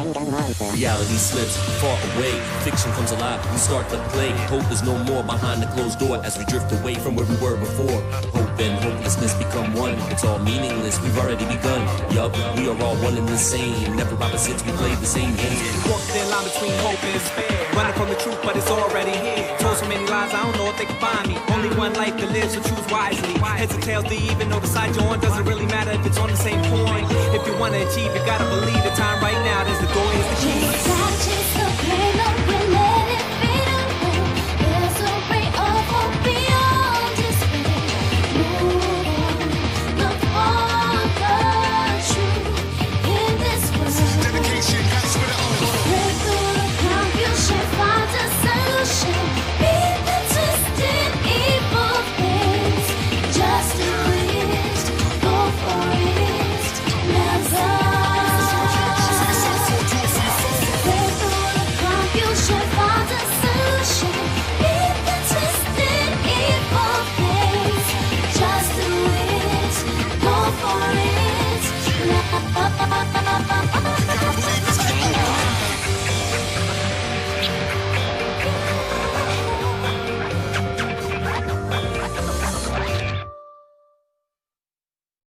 dangaronpa. Reality slips far away, fiction comes alive, we start to play. Hope is no more behind the closed door as we drift away from where we were before. Hope and hopelessness become one, it's all meaningless, we've already begun. Yup, we are all one and the same, never opposites, we play the same game. Walk the thin line between hope and despair, running from the truth but it's already here. Told so many lies I don't know if they can find me. Only one life to live, so choose wisely. Heads or tails, do you even know the side you're on? Doesn't really matter if it's on the same point. If you wanna achieve, you gotta believe the time right now. There's the door